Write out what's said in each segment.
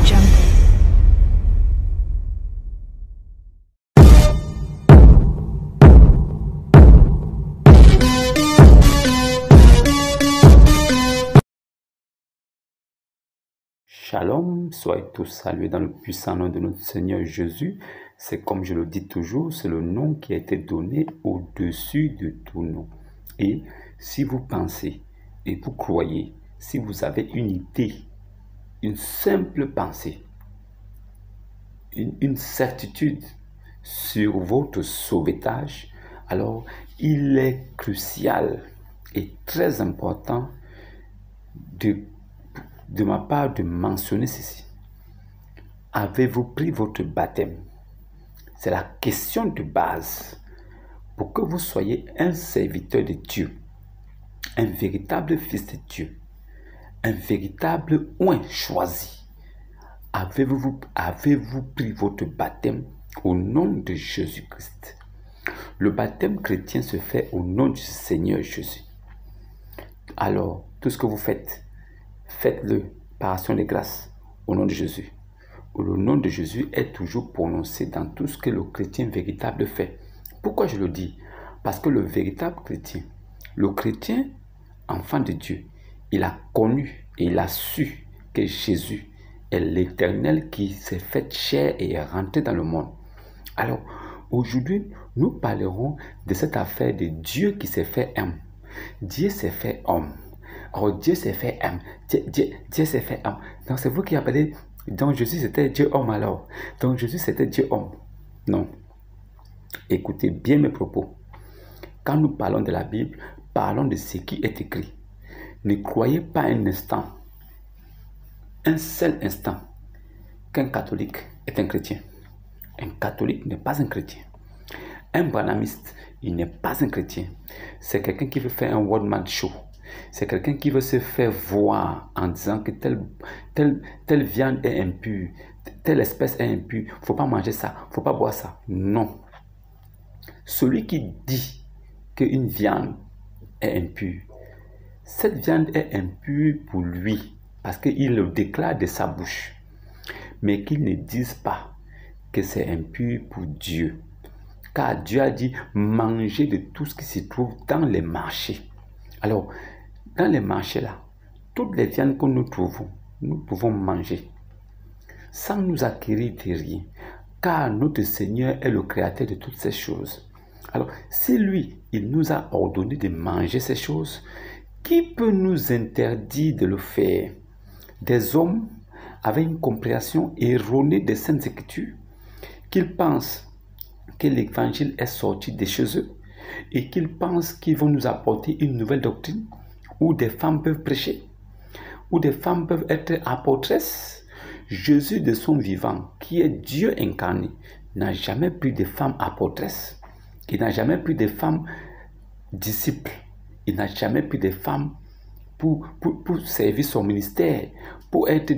Jungle. Shalom, soyez tous salués dans le puissant nom de notre Seigneur Jésus. C'est comme je le dis toujours, c'est le nom qui a été donné au-dessus de tout nom. Et si vous pensez et vous croyez, si vous avez une idée, une simple pensée, une certitude sur votre sauvetage, alors il est crucial et très important de ma part de mentionner ceci. Avez-vous pris votre baptême? C'est la question de base pour que vous soyez un serviteur de Dieu, un véritable fils de Dieu, un véritable oint choisi. Avez-vous pris votre baptême au nom de Jésus-Christ? Le baptême chrétien se fait au nom du Seigneur Jésus. Alors, tout ce que vous faites, faites-le par action de grâce au nom de Jésus. Le nom de Jésus est toujours prononcé dans tout ce que le chrétien véritable fait. Pourquoi je le dis? Parce que le véritable chrétien, le chrétien enfant de Dieu, il a connu et il a su que Jésus est l'Éternel qui s'est fait chair et est rentré dans le monde. Alors, aujourd'hui, nous parlerons de cette affaire de Dieu qui s'est fait homme. Dieu s'est fait homme. Alors, Dieu s'est fait homme. Dieu s'est fait homme. Donc, c'est vous qui appelez... Donc, Jésus, c'était Dieu homme alors. Donc, Jésus, c'était Dieu homme. Non. Écoutez bien mes propos. Quand nous parlons de la Bible, parlons de ce qui est écrit. Ne croyez pas un instant, un seul instant, qu'un catholique est un chrétien. Un catholique n'est pas un chrétien. Un branhamiste, il n'est pas un chrétien. C'est quelqu'un qui veut faire un one-man show. C'est quelqu'un qui veut se faire voir en disant que telle viande est impure, telle espèce est impure, il ne faut pas manger ça, il ne faut pas boire ça. Non. Celui qui dit qu'une viande est impure, cette viande est impure pour lui, parce qu'il le déclare de sa bouche, mais qu'il ne dise pas que c'est impur pour Dieu. Car Dieu a dit, mangez de tout ce qui se trouve dans les marchés. Alors, dans les marchés là, toutes les viandes que nous trouvons, nous pouvons manger sans nous acquérir de rien, car notre Seigneur est le créateur de toutes ces choses. Alors, si lui, il nous a ordonné de manger ces choses, qui peut nous interdire de le faire? Des hommes avec une compréhension erronée des Saintes Écritures, qu'ils pensent que l'évangile est sorti de chez eux et qu'ils pensent qu'ils vont nous apporter une nouvelle doctrine où des femmes peuvent prêcher, où des femmes peuvent être apôtresses. Jésus de son vivant, qui est Dieu incarné, n'a jamais pris de femmes apôtresses. Il n'a jamais pris de femmes disciples. Il n'a jamais pris de femmes pour servir son ministère, pour être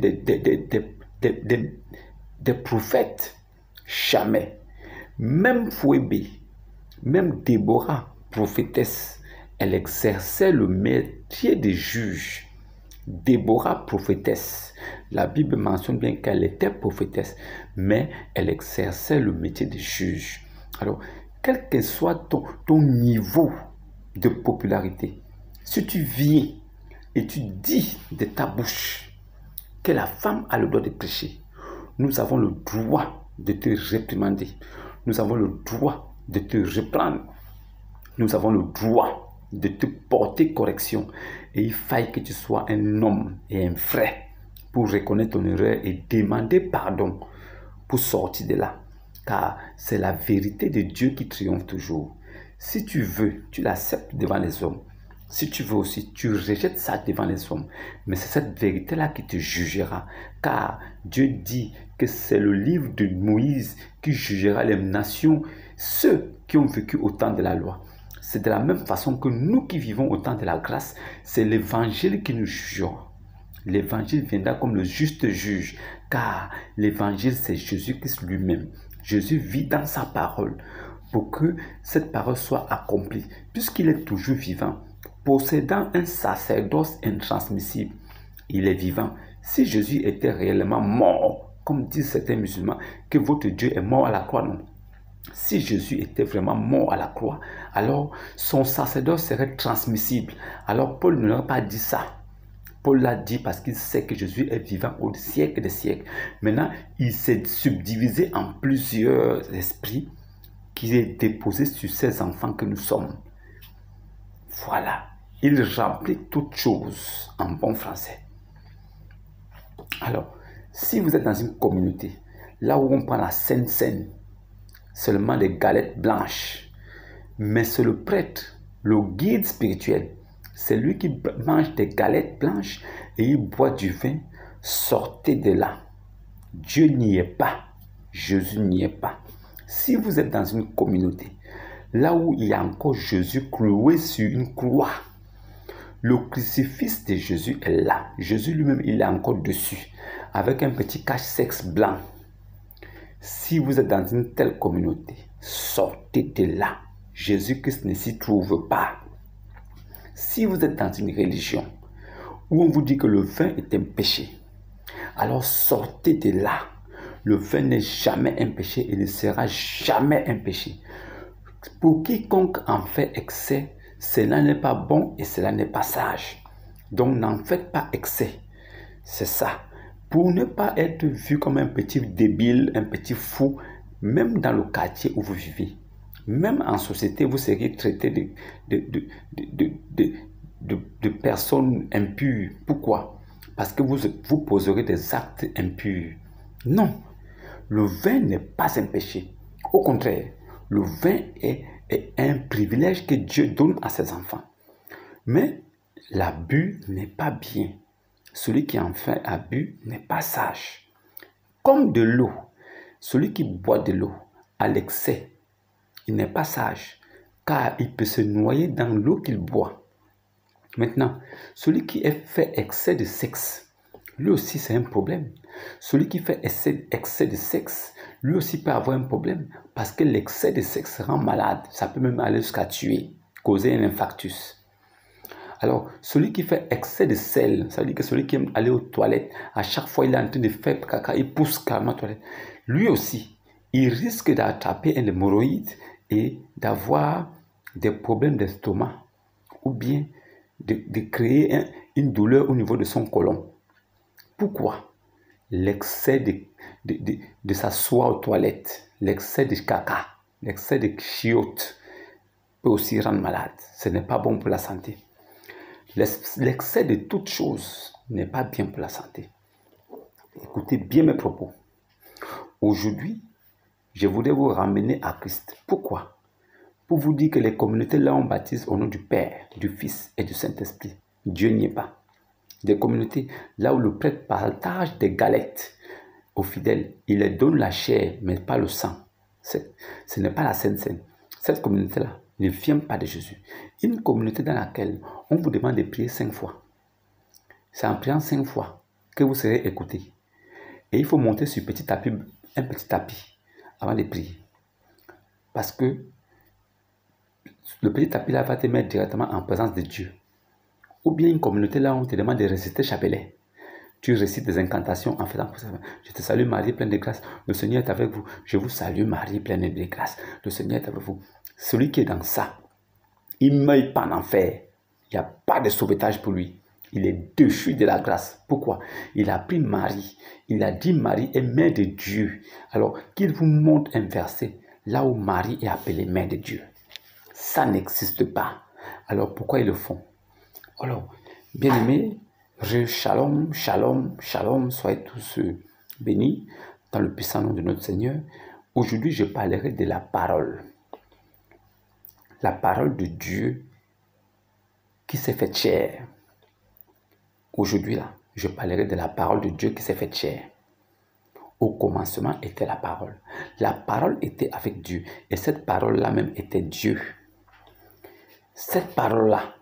des prophètes. Jamais. Même Phoebe, même Déborah, prophétesse, elle exerçait le métier de juge. Déborah, prophétesse. La Bible mentionne bien qu'elle était prophétesse, mais elle exerçait le métier de juge. Alors, quel que soit ton niveau de popularité, si tu viens et tu dis de ta bouche que la femme a le droit de prêcher, nous avons le droit de te réprimander. Nous avons le droit de te reprendre. Nous avons le droit de te porter correction. Et il faille que tu sois un homme et un frère pour reconnaître ton erreur et demander pardon pour sortir de là. Car c'est la vérité de Dieu qui triomphe toujours. Si tu veux, tu l'acceptes devant les hommes. Si tu veux aussi, tu rejettes ça devant les hommes. Mais c'est cette vérité-là qui te jugera. Car Dieu dit que c'est le livre de Moïse qui jugera les nations, ceux qui ont vécu au temps de la loi. C'est de la même façon que nous qui vivons au temps de la grâce, c'est l'évangile qui nous jugera. L'évangile viendra comme le juste juge, car l'évangile c'est Jésus-Christ lui-même. Jésus vit dans sa parole pour que cette parole soit accomplie, puisqu'il est toujours vivant, possédant un sacerdoce intransmissible. il est vivant. Si Jésus était réellement mort, comme disent certains musulmans, que votre Dieu est mort à la croix, non. Si Jésus était vraiment mort à la croix, alors son sacerdoce serait transmissible. Alors Paul ne l'aurait pas dit ça. Paul l'a dit parce qu'il sait que Jésus est vivant au siècle des siècles. Maintenant, il s'est subdivisé en plusieurs esprits qui est déposé sur ces enfants que nous sommes. Voilà. Il remplit toutes choses en bon français. Alors, si vous êtes dans une communauté, là où on prend la Sainte Seine, seulement des galettes blanches, mais c'est le prêtre, le guide spirituel, c'est lui qui mange des galettes blanches et il boit du vin, sortez de là. Dieu n'y est pas, Jésus n'y est pas. Si vous êtes dans une communauté, là où il y a encore Jésus cloué sur une croix, le crucifix de Jésus est là. Jésus lui-même, il est encore dessus, avec un petit cache-sexe blanc. Si vous êtes dans une telle communauté, sortez de là. Jésus-Christ ne s'y trouve pas. Si vous êtes dans une religion où on vous dit que le vin est un péché, alors sortez de là. Le vin n'est jamais un péché et ne sera jamais un péché. Pour quiconque en fait excès, cela n'est pas bon et cela n'est pas sage. Donc n'en faites pas excès. C'est ça. Pour ne pas être vu comme un petit débile, un petit fou, même dans le quartier où vous vivez. Même en société, vous serez traité de personnes impures. Pourquoi? Parce que vous poserez des actes impurs. Non, le vin n'est pas un péché. Au contraire, le vin est un privilège que Dieu donne à ses enfants. Mais l'abus n'est pas bien. Celui qui en fait abus n'est pas sage. Comme de l'eau, celui qui boit de l'eau à l'excès, il n'est pas sage, car il peut se noyer dans l'eau qu'il boit. Maintenant, celui qui fait excès de sexe, lui aussi c'est un problème. Celui qui fait excès de sexe, lui aussi peut avoir un problème, parce que l'excès de sexe rend malade. Ça peut même aller jusqu'à tuer, causer un infarctus. Alors, celui qui fait excès de sel, ça veut dire que celui qui aime aller aux toilettes, à chaque fois il est en train de faire caca, il pousse carrément aux toilettes. Lui aussi, il risque d'attraper un hémorroïde et d'avoir des problèmes d'estomac ou bien de créer une douleur au niveau de son côlon. Pourquoi? L'excès de s'asseoir aux toilettes, l'excès de caca, l'excès de chiottes peut aussi rendre malade. Ce n'est pas bon pour la santé. L'excès de toutes choses n'est pas bien pour la santé. Écoutez bien mes propos. Aujourd'hui, je voudrais vous ramener à Christ. Pourquoi? Pour vous dire que les communautés là on baptise au nom du Père, du Fils et du Saint-Esprit. Dieu n'y est pas. Des communautés là où le prêtre partage des galettes aux fidèles. Il leur donne la chair, mais pas le sang. Ce n'est pas la Sainte Seine. Cette communauté-là ne vient pas de Jésus. Une communauté dans laquelle on vous demande de prier 5 fois. C'est en priant 5 fois que vous serez écouté. Et il faut monter sur un petit tapis avant de prier. Parce que le petit tapis là va te mettre directement en présence de Dieu. Ou bien une communauté là où on te demande de réciter chapelet. Tu récites des incantations en faisant « Je te salue Marie, pleine de grâce. Le Seigneur est avec vous. Je vous salue Marie, pleine de grâce. Le Seigneur est avec vous. » Celui qui est dans ça, il ne meurt pas en enfer. Il n'y a pas de sauvetage pour lui. Il est déchu de la grâce. Pourquoi? Il a pris Marie. Il a dit Marie est mère de Dieu. Alors qu'il vous montre un verset là où Marie est appelée mère de Dieu. Ça n'existe pas. Alors pourquoi ils le font? Alors, bien aimés, shalom, shalom, shalom, soyez tous bénis dans le puissant nom de notre Seigneur. Aujourd'hui, je parlerai de la parole. La parole de Dieu qui s'est faite chair. Aujourd'hui, là, je parlerai de la parole de Dieu qui s'est faite chair. Au commencement était la parole. La parole était avec Dieu. Et cette parole-là même était Dieu. Cette parole-là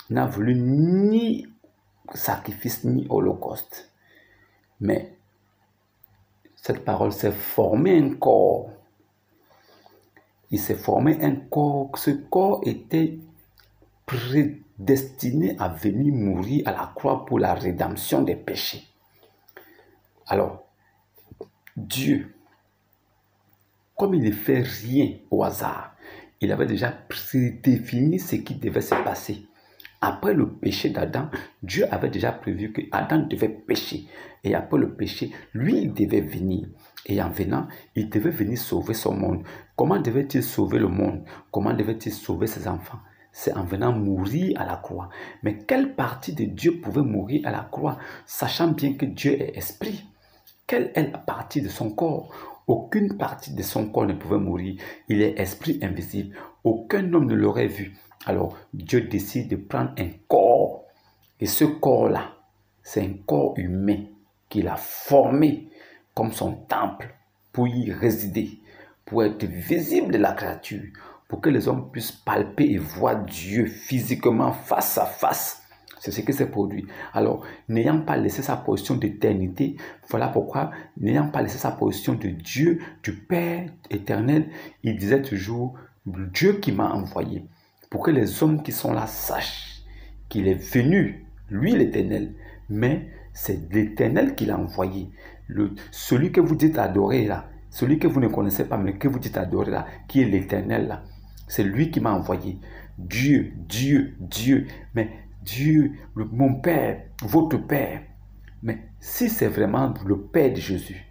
n'a voulu ni sacrifice ni holocauste. Mais cette parole s'est formée un corps. Il s'est formé un corps. Ce corps était prédestiné à venir mourir à la croix pour la rédemption des péchés. Alors, Dieu, comme il ne fait rien au hasard, il avait déjà prédéfini ce qui devait se passer. Après le péché d'Adam, Dieu avait déjà prévu que Adam devait pécher. Et après le péché, lui, il devait venir. Et en venant, il devait venir sauver son monde. Comment devait-il sauver le monde? Comment devait-il sauver ses enfants? C'est en venant mourir à la croix. Mais quelle partie de Dieu pouvait mourir à la croix, sachant bien que Dieu est esprit? Quelle est la partie de son corps? Aucune partie de son corps ne pouvait mourir. Il est esprit invisible. Aucun homme ne l'aurait vu. Alors, Dieu décide de prendre un corps. Et ce corps-là, c'est un corps humain qu'il a formé comme son temple pour y résider, pour être visible de la créature, pour que les hommes puissent palper et voir Dieu physiquement face à face. C'est ce qui s'est produit. Alors, n'ayant pas laissé sa position d'éternité, voilà pourquoi, n'ayant pas laissé sa position de Dieu, du Père éternel, il disait toujours, Dieu qui m'a envoyé, pour que les hommes qui sont là sachent qu'il est venu, lui l'éternel, mais c'est l'éternel qui l'a envoyé. Celui que vous dites adorer là, celui que vous ne connaissez pas, mais que vous dites adorer là, qui est l'éternel là, c'est lui qui m'a envoyé. Dieu, Dieu, Dieu, mais Dieu, mon Père, votre Père. Mais si c'est vraiment le Père de Jésus,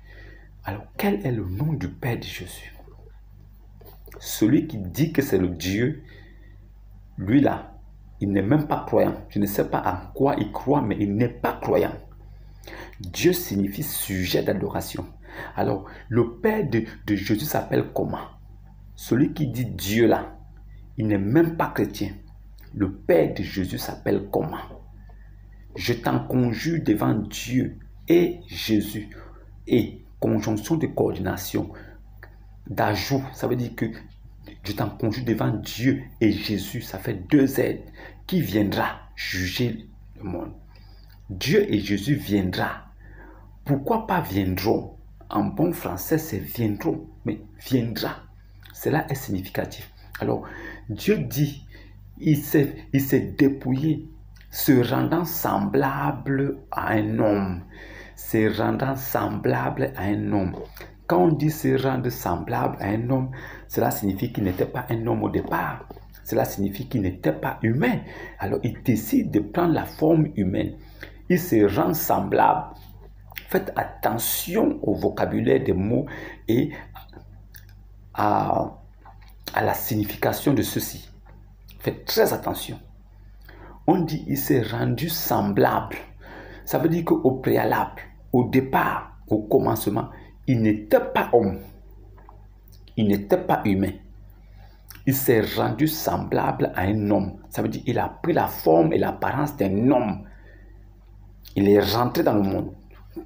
alors quel est le nom du Père de Jésus? Celui qui dit que c'est le Dieu, lui là, il n'est même pas croyant. Je ne sais pas en quoi il croit, mais il n'est pas croyant. Dieu signifie sujet d'adoration. Alors, le Père de Jésus s'appelle comment? Celui qui dit Dieu là, il n'est même pas chrétien. Le Père de Jésus s'appelle comment? Je t'en conjure devant Dieu et Jésus. Et conjonction de coordination, d'ajout, ça veut dire que je t'en conjure devant Dieu et Jésus, ça fait deux aides, qui viendra juger le monde. Dieu et Jésus viendra. Pourquoi pas viendront? En bon français, c'est viendront, mais viendra. Cela est significatif. Alors, Dieu dit, il s'est dépouillé, se rendant semblable à un homme. Se rendant semblable à un homme. Quand on dit se rendre semblable à un homme, cela signifie qu'il n'était pas un homme au départ. Cela signifie qu'il n'était pas humain. Alors, il décide de prendre la forme humaine. Il se rend semblable. Faites attention au vocabulaire des mots et à la signification de ceci. Faites très attention. On dit il s'est rendu semblable. Ça veut dire qu'au préalable, au départ, au commencement, il n'était pas homme. Il n'était pas humain. Il s'est rendu semblable à un homme. Ça veut dire qu'il a pris la forme et l'apparence d'un homme. Il est rentré dans le monde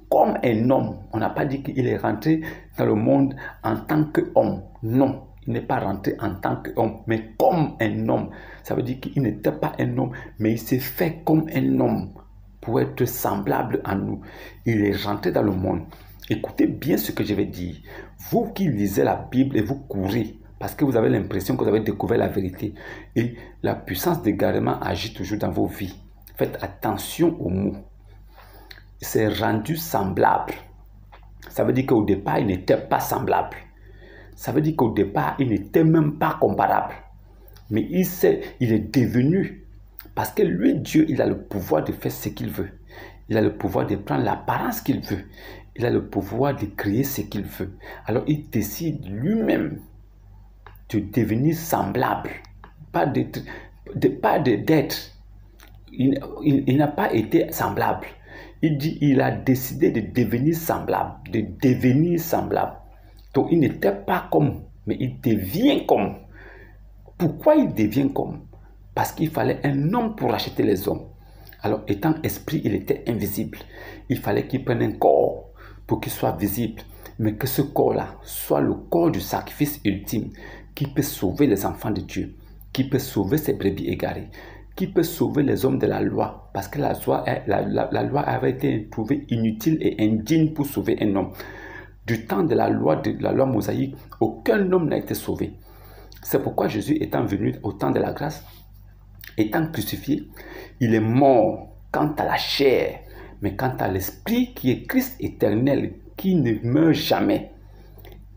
comme un homme. On n'a pas dit qu'il est rentré dans le monde en tant qu'homme. Non. Il n'est pas rentré en tant qu'homme, mais comme un homme. Ça veut dire qu'il n'était pas un homme, mais il s'est fait comme un homme pour être semblable à nous. Il est rentré dans le monde. Écoutez bien ce que je vais dire. Vous qui lisez la Bible et vous courez, parce que vous avez l'impression que vous avez découvert la vérité. Et la puissance d'égarement agit toujours dans vos vies. Faites attention aux mots. Il s'est rendu semblable. Ça veut dire qu'au départ, il n'était pas semblable. Ça veut dire qu'au départ, il n'était même pas comparable. Mais il est devenu. Parce que lui, Dieu, il a le pouvoir de faire ce qu'il veut. Il a le pouvoir de prendre l'apparence qu'il veut. Il a le pouvoir de créer ce qu'il veut. Alors, il décide lui-même de devenir semblable. Pas d'être. Il n'a pas été semblable. Il dit, il a décidé de devenir semblable. De devenir semblable. Donc, il n'était pas comme, mais il devient comme. Pourquoi il devient comme? Parce qu'il fallait un homme pour racheter les hommes. Alors, étant esprit, il était invisible. Il fallait qu'il prenne un corps pour qu'il soit visible. Mais que ce corps-là soit le corps du sacrifice ultime qui peut sauver les enfants de Dieu, qui peut sauver ses brebis égarées, qui peut sauver les hommes de la loi. Parce que la loi avait été trouvée inutile et indigne pour sauver un homme. Du temps de la loi mosaïque, aucun homme n'a été sauvé. C'est pourquoi Jésus étant venu au temps de la grâce, Étant crucifié, il est mort quant à la chair, mais quant à l'esprit qui est Christ éternel, qui ne meurt jamais.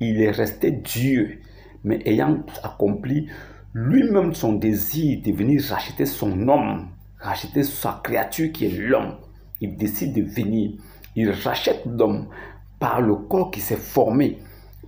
Il est resté Dieu, mais ayant accompli lui-même son désir de venir racheter son homme, racheter sa créature qui est l'homme, il décide de venir. Il rachète l'homme par le corps qui s'est formé,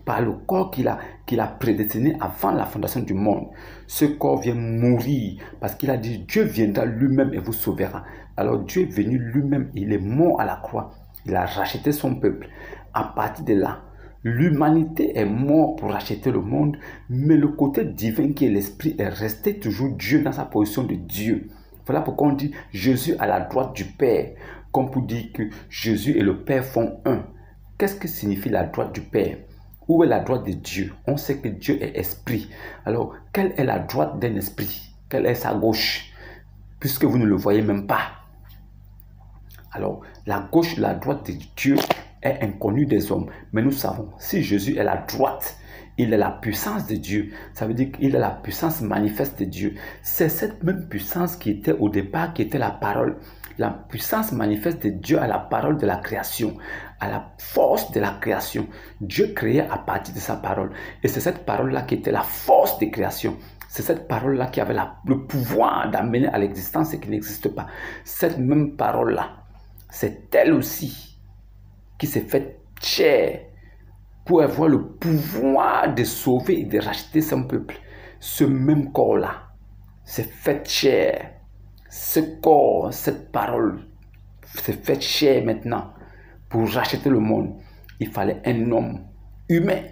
par le corps qu'il a prédestiné avant la fondation du monde. Ce corps vient mourir parce qu'il a dit Dieu viendra lui-même et vous sauvera. Alors Dieu est venu lui-même, il est mort à la croix. Il a racheté son peuple. À partir de là, l'humanité est morte pour racheter le monde, mais le côté divin qui est l'esprit est resté toujours Dieu dans sa position de Dieu. Voilà pourquoi on dit Jésus à la droite du Père, comme pour dire que Jésus et le Père font un. Qu'est-ce que signifie la droite du Père? Où est la droite de Dieu? On sait que Dieu est esprit. Alors, quelle est la droite d'un esprit? Quelle est sa gauche? Puisque vous ne le voyez même pas. Alors, la gauche, la droite de Dieu est inconnue des hommes. Mais nous savons, si Jésus est la droite, il est la puissance de Dieu. Ça veut dire qu'il est la puissance manifeste de Dieu. C'est cette même puissance qui était au départ, qui était la parole. La puissance manifeste de Dieu à la parole de la création, à la force de la création. Dieu créait à partir de sa parole. Et c'est cette parole-là qui était la force de création. C'est cette parole-là qui avait le pouvoir d'amener à l'existence ce qui n'existe pas. Cette même parole-là, c'est elle aussi qui s'est faite chair pour avoir le pouvoir de sauver et de racheter son peuple. Ce même corps-là s'est fait chair. Ce corps, cette parole s'est fait chair maintenant pour racheter le monde. Il fallait un homme humain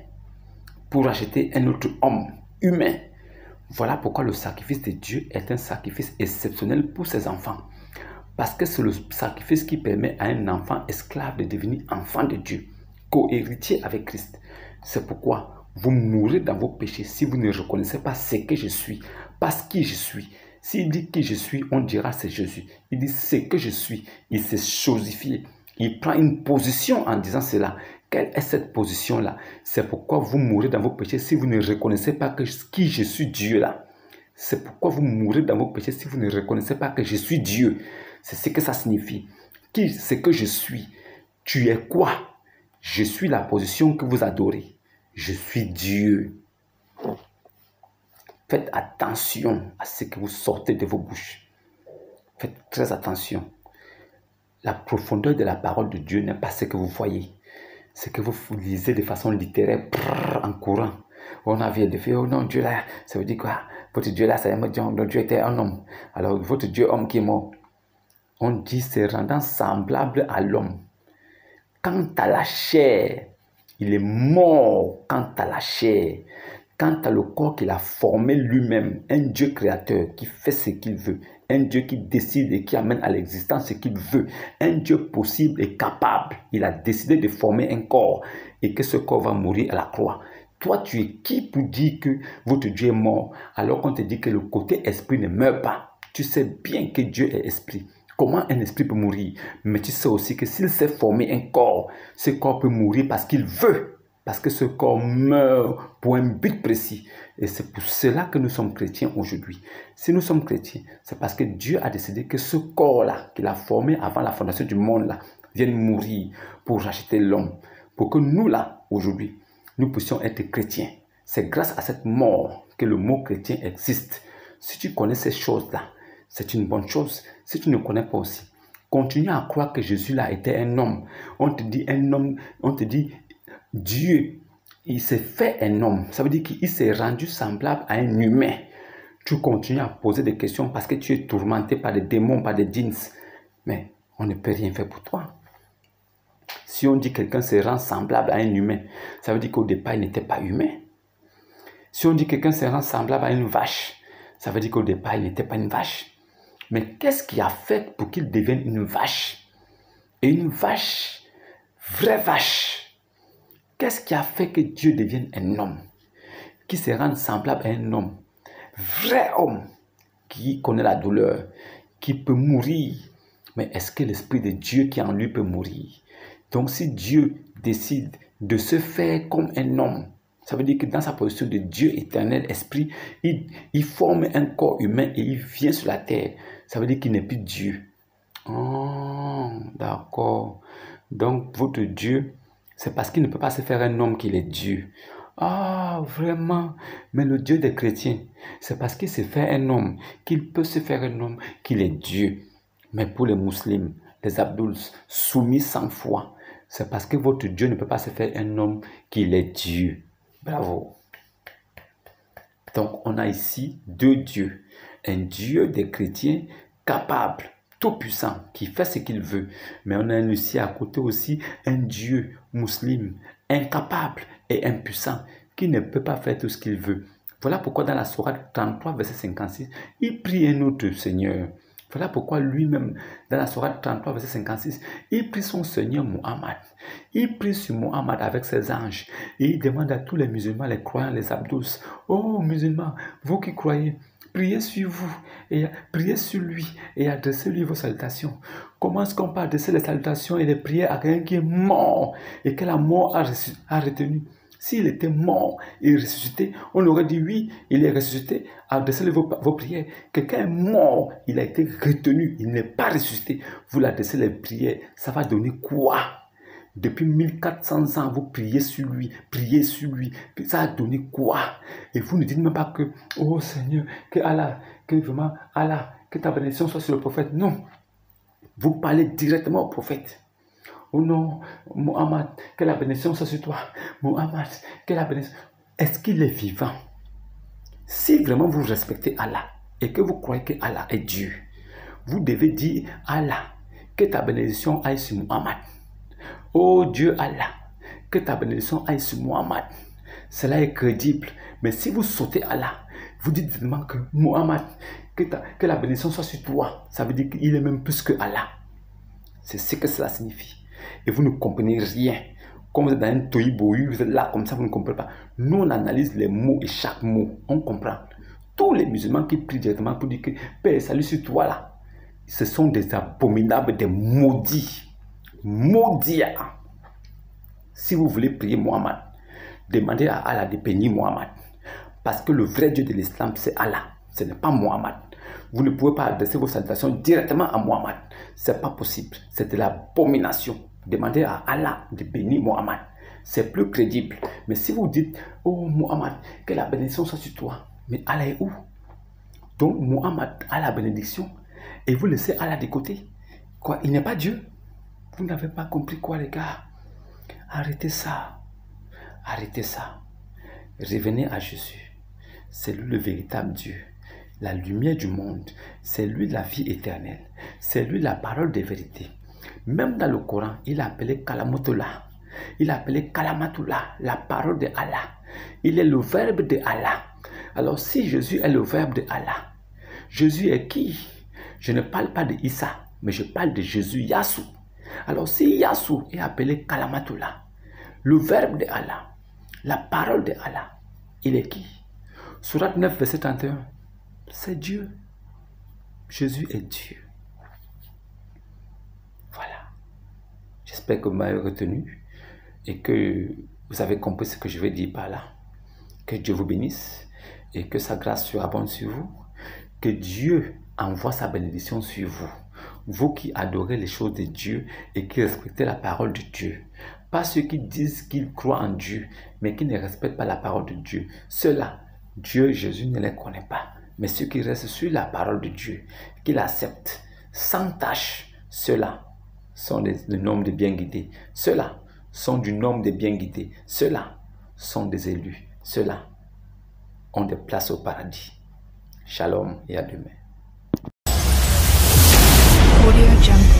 pour racheter un autre homme humain. Voilà pourquoi le sacrifice de Dieu est un sacrifice exceptionnel pour ses enfants. Parce que c'est le sacrifice qui permet à un enfant esclave de devenir enfant de Dieu, co-héritier avec Christ. C'est pourquoi vous mourrez dans vos péchés si vous ne reconnaissez pas ce que je suis, parce qui je suis. S'il dit qui je suis, on dira c'est Jésus. Il dit ce que je suis, il s'est chosifié. Il prend une position en disant cela. Quelle est cette position-là? C'est pourquoi vous mourrez dans vos péchés si vous ne reconnaissez pas que qui je suis Dieu là. C'est pourquoi vous mourrez dans vos péchés si vous ne reconnaissez pas que je suis Dieu. C'est ce que ça signifie. Qui c'est que je suis? Tu es quoi? Je suis la position que vous adorez. Je suis Dieu. Faites attention à ce que vous sortez de vos bouches. Faites très attention. La profondeur de la parole de Dieu n'est pas ce que vous voyez. Ce que vous lisez de façon littéraire en courant. On a vu de faire, oh non, Dieu là, ça veut dire quoi? Votre Dieu là, c'est un homme, notre Dieu était un homme. Alors, votre Dieu homme qui est mort. On dit c'est rendant semblable à l'homme. Quant à la chair, il est mort quant à la chair. Quant à le corps qu'il a formé lui-même, un Dieu créateur qui fait ce qu'il veut, un Dieu qui décide et qui amène à l'existence ce qu'il veut, un Dieu possible et capable. Il a décidé de former un corps et que ce corps va mourir à la croix. Toi, tu es qui pour dire que votre Dieu est mort alors qu'on te dit que le côté esprit ne meurt pas? Tu sais bien que Dieu est esprit. Comment un esprit peut mourir? Mais tu sais aussi que s'il s'est formé un corps, ce corps peut mourir parce qu'il veut. Parce que ce corps meurt pour un but précis. Et c'est pour cela que nous sommes chrétiens aujourd'hui. Si nous sommes chrétiens, c'est parce que Dieu a décidé que ce corps-là, qu'il a formé avant la fondation du monde-là, vienne mourir pour racheter l'homme. Pour que nous, là, aujourd'hui, nous puissions être chrétiens. C'est grâce à cette mort que le mot chrétien existe. Si tu connais ces choses-là, c'est une bonne chose. Si tu ne connais pas aussi, continue à croire que Jésus là était un homme. On te dit un homme, on te dit Dieu, il s'est fait un homme. Ça veut dire qu'il s'est rendu semblable à un humain. Tu continues à poser des questions parce que tu es tourmenté par des démons, par des djinns. Mais on ne peut rien faire pour toi. Si on dit que quelqu'un se rend semblable à un humain, ça veut dire qu'au départ, il n'était pas humain. Si on dit que quelqu'un se rend semblable à une vache, ça veut dire qu'au départ, il n'était pas une vache. Mais qu'est-ce qui a fait pour qu'il devienne une vache? Et une vache, vraie vache. Qu'est-ce qui a fait que Dieu devienne un homme? Qui se rende semblable à un homme? Vrai homme, qui connaît la douleur, qui peut mourir. Mais est-ce que l'Esprit de Dieu qui en lui peut mourir? Donc si Dieu décide de se faire comme un homme, Ça veut dire que dans sa position de Dieu éternel, esprit, il forme un corps humain et il vient sur la terre. Ça veut dire qu'il n'est plus Dieu. Oh, d'accord. Donc, votre Dieu, c'est parce qu'il ne peut pas se faire un homme qu'il est Dieu. Ah, vraiment. Mais le Dieu des chrétiens, c'est parce qu'il se fait un homme qu'il peut se faire un homme qu'il est Dieu. Mais pour les musulmans, les abdouls, soumis sans foi, c'est parce que votre Dieu ne peut pas se faire un homme qu'il est Dieu. Bravo. Donc, on a ici deux dieux. Un Dieu des chrétiens capable, tout puissant, qui fait ce qu'il veut. Mais on a ici à côté aussi un Dieu musulman, incapable et impuissant, qui ne peut pas faire tout ce qu'il veut. Voilà pourquoi dans la sourate 33, verset 56, il prie un autre Seigneur. Voilà pourquoi lui-même, dans la sourate 33, verset 56, il prie son Seigneur Muhammad. Il prie sur Muhammad avec ses anges. Et il demande à tous les musulmans, les croyants, les abdous, oh musulmans, vous qui croyez, priez sur vous, et priez sur lui, et adressez-lui vos salutations. Comment est-ce qu'on peut adresser les salutations et les prières à quelqu'un qui est mort, et que la mort a retenu? S'il était mort et ressuscité, on aurait dit oui, il est ressuscité, adressez-lui vos prières. Quelqu'un est mort, il a été retenu, il n'est pas ressuscité. Vous l'adressez les prières, ça va donner quoi? Depuis 1400 ans, vous priez sur lui, ça a donné quoi? Et vous ne dites même pas que, oh Seigneur, que Allah, que vraiment Allah, que ta bénédiction soit sur le prophète. Non, vous parlez directement au prophète. Oh non, Muhammad, que la bénédiction soit sur toi. Muhammad, que la bénédiction. Est-ce qu'il est vivant? Si vraiment vous respectez Allah et que vous croyez que Allah est Dieu, vous devez dire Allah, que ta bénédiction aille sur Muhammad. Oh Dieu Allah, que ta bénédiction aille sur Muhammad. Cela est crédible. Mais si vous sautez Allah, vous dites vraiment que Muhammad, que la bénédiction soit sur toi, ça veut dire qu'il est même plus que Allah. C'est ce que cela signifie. Et vous ne comprenez rien. Comme vous êtes dans un tohu-bohu, vous êtes là comme ça, vous ne comprenez pas. Nous, on analyse les mots et chaque mot. On comprend. Tous les musulmans qui prient directement pour dire que Père, salut sur toi là, ce sont des abominables, des maudits. Maudits. Si vous voulez prier Muhammad, demandez à Allah de bénir Muhammad. Parce que le vrai Dieu de l'islam, c'est Allah. Ce n'est pas Muhammad. Vous ne pouvez pas adresser vos salutations directement à Muhammad. Ce n'est pas possible. C'est de l'abomination. Demandez à Allah de bénir Muhammad. C'est plus crédible. Mais si vous dites, oh Muhammad, que la bénédiction soit sur toi. Mais Allah est où? Donc Muhammad a la bénédiction et vous laissez Allah de côté. Quoi? Il n'est pas Dieu? Vous n'avez pas compris quoi les gars? Arrêtez ça. Arrêtez ça. Revenez à Jésus. C'est lui le véritable Dieu. La lumière du monde, c'est lui la vie éternelle, c'est lui la parole de vérité. Même dans le Coran, il a appelé Kalamotullah, il a appelé Kalamatullah, la parole de Allah. Il est le verbe de Allah. Alors si Jésus est le verbe de Allah, Jésus est qui? Je ne parle pas de Issa, mais je parle de Jésus, Yassou. Alors si Yassou est appelé Kalamatullah, le verbe de Allah, la parole de Allah, il est qui? Sourate 9, verset 31. C'est Dieu. Jésus est Dieu. Voilà. J'espère que vous m'avez retenu et que vous avez compris ce que je vais dire par là. Que Dieu vous bénisse et que sa grâce surabonde sur vous. Que Dieu envoie sa bénédiction sur vous. Vous qui adorez les choses de Dieu et qui respectez la parole de Dieu. Pas ceux qui disent qu'ils croient en Dieu, mais qui ne respectent pas la parole de Dieu. Ceux-là, Dieu, Jésus ne les connaît pas. Mais ceux qui restent sur la parole de Dieu, qui l'acceptent sans tâche, ceux-là sont le nombre de bien guidés. Ceux-là sont du nombre de bien guidés. Ceux-là sont des élus. Ceux-là ont des places au paradis. Shalom et à demain. Audio Jungle.